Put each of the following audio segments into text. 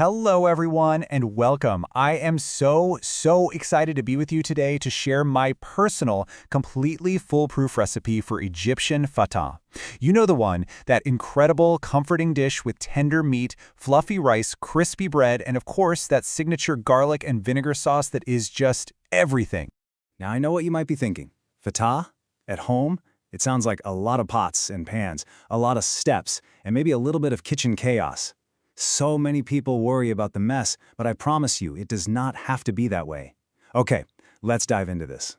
Hello, everyone, and welcome. I am so excited to be with you today to share my personal, completely foolproof recipe for Egyptian Fattah. You know the one, that incredible, comforting dish with tender meat, fluffy rice, crispy bread, and of course, that signature garlic and vinegar sauce that is just everything. Now I know what you might be thinking. Fattah? At home? It sounds like a lot of pots and pans, a lot of steps, and maybe a little bit of kitchen chaos. So many people worry about the mess, but I promise you, it does not have to be that way. Okay, let's dive into this.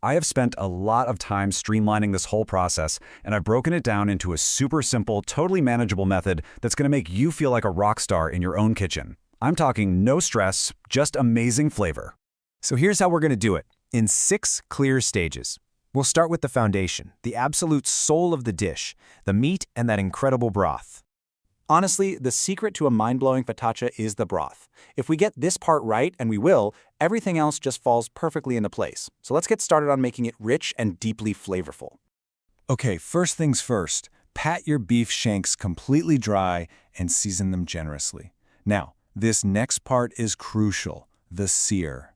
I have spent a lot of time streamlining this whole process, and I've broken it down into a super simple, totally manageable method that's going to make you feel like a rock star in your own kitchen. I'm talking no stress, just amazing flavor. So here's how we're going to do it, in 6 clear stages. We'll start with the foundation, the absolute soul of the dish, the meat and that incredible broth. Honestly, the secret to a mind-blowing focaccia is the broth. If we get this part right, and we will, everything else just falls perfectly into place. So let's get started on making it rich and deeply flavorful. Okay, first things first, pat your beef shanks completely dry and season them generously. Now, this next part is crucial, the sear.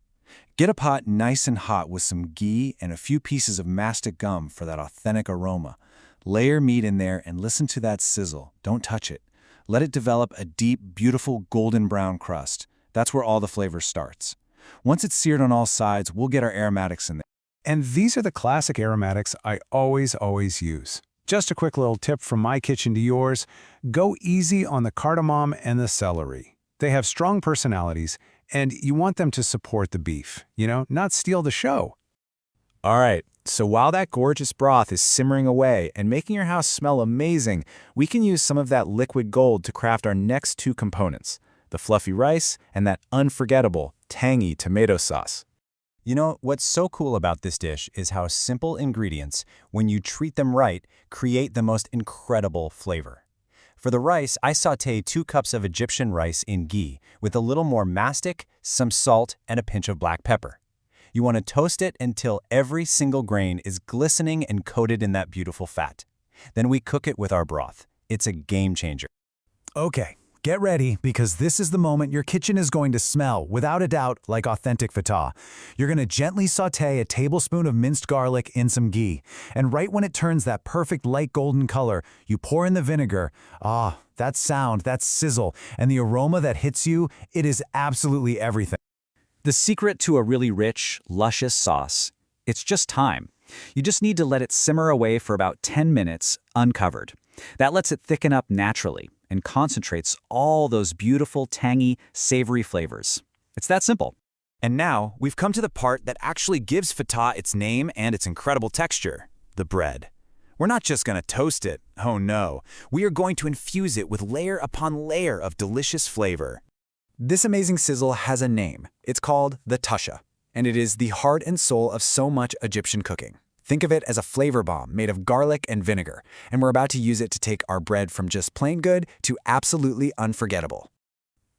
Get a pot nice and hot with some ghee and a few pieces of mastic gum for that authentic aroma. Lay your meat in there and listen to that sizzle. Don't touch it. Let it develop a deep, beautiful golden brown crust. That's where all the flavor starts. Once it's seared on all sides, we'll get our aromatics in there. And these are the classic aromatics I always use. Just a quick little tip from my kitchen to yours. Go easy on the cardamom and the celery. They have strong personalities, and you want them to support the beef, not steal the show. All right, so while that gorgeous broth is simmering away and making your house smell amazing, we can use some of that liquid gold to craft our next 2 components, the fluffy rice and that unforgettable, tangy tomato sauce. You know, what's so cool about this dish is how simple ingredients, when you treat them right, create the most incredible flavor. For the rice, I sauté 2 cups of Egyptian rice in ghee with a little more mastic, some salt, and a pinch of black pepper. You want to toast it until every single grain is glistening and coated in that beautiful fat. Then we cook it with our broth. It's a game changer. Okay, get ready, because this is the moment your kitchen is going to smell, without a doubt, like authentic Fattah. You're going to gently sauté a tablespoon of minced garlic in some ghee, and right when it turns that perfect light golden color, you pour in the vinegar. Ah, that sound, that sizzle, and the aroma that hits you, it is absolutely everything. The secret to a really rich, luscious sauce, it's just time. You just need to let it simmer away for about 10 minutes, uncovered. That lets it thicken up naturally and concentrates all those beautiful, tangy, savory flavors. It's that simple. And now, we've come to the part that actually gives Fattah its name and its incredible texture, the bread. We're not just going to toast it, oh no. We are going to infuse it with layer upon layer of delicious flavor. This amazing sizzle has a name. It's called the tasha, and it is the heart and soul of so much Egyptian cooking. Think of it as a flavor bomb made of garlic and vinegar, and we're about to use it to take our bread from just plain good to absolutely unforgettable.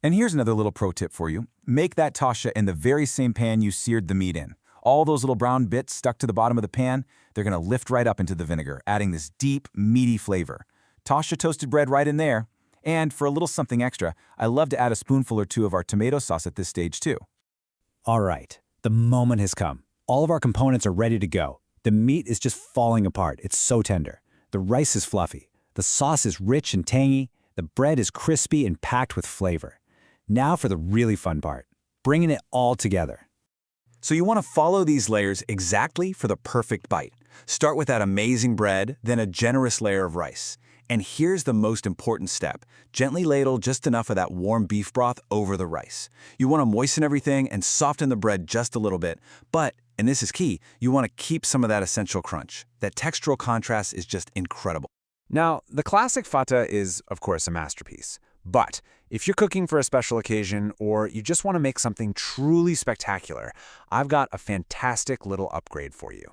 And here's another little pro tip for you. Make that tasha in the very same pan you seared the meat in. All those little brown bits stuck to the bottom of the pan, they're going to lift right up into the vinegar, adding this deep, meaty flavor. Tasha toasted bread right in there. And for a little something extra, I love to add a spoonful or 2 of our tomato sauce at this stage too. All right, the moment has come. All of our components are ready to go. The meat is just falling apart. It's so tender. The rice is fluffy. The sauce is rich and tangy. The bread is crispy and packed with flavor. Now for the really fun part, bringing it all together. So you want to follow these layers exactly for the perfect bite. Start with that amazing bread, then a generous layer of rice. And here's the most important step. Gently ladle just enough of that warm beef broth over the rice. You want to moisten everything and soften the bread just a little bit, but, and this is key, you want to keep some of that essential crunch. That textural contrast is just incredible. Now, the classic Fattah is, of course, a masterpiece. But if you're cooking for a special occasion or you just want to make something truly spectacular, I've got a fantastic little upgrade for you.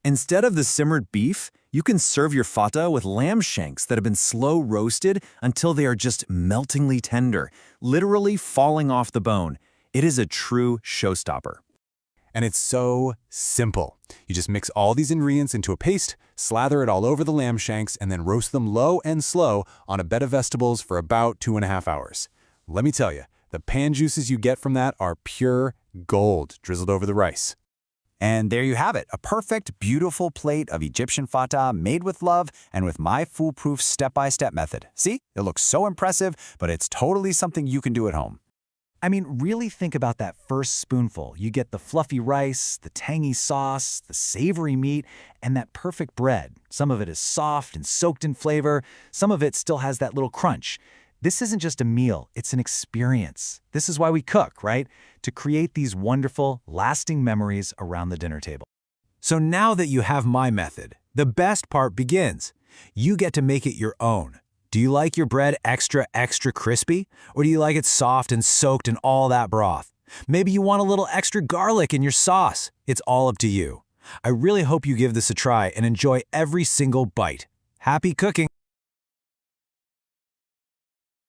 Instead of the simmered beef, you can serve your Fattah with lamb shanks that have been slow roasted until they are just meltingly tender, literally falling off the bone. It is a true showstopper. And it's so simple. You just mix all these ingredients into a paste, slather it all over the lamb shanks, and then roast them low and slow on a bed of vegetables for about 2.5 hours. let me tell you, the pan juices you get from that are pure gold drizzled over the rice. And there you have it, a perfect, beautiful plate of Egyptian Fattah made with love and with my foolproof step-by-step method. See? It looks so impressive, but it's totally something you can do at home. I mean, really think about that first spoonful. You get the fluffy rice, the tangy sauce, the savory meat, and that perfect bread. Some of it is soft and soaked in flavor. Some of it still has that little crunch. This isn't just a meal, it's an experience. This is why we cook, right? To create these wonderful, lasting memories around the dinner table. So now that you have my method, the best part begins. You get to make it your own. Do you like your bread extra crispy? Or do you like it soft and soaked in all that broth? Maybe you want a little extra garlic in your sauce. It's all up to you. I really hope you give this a try and enjoy every single bite. Happy cooking!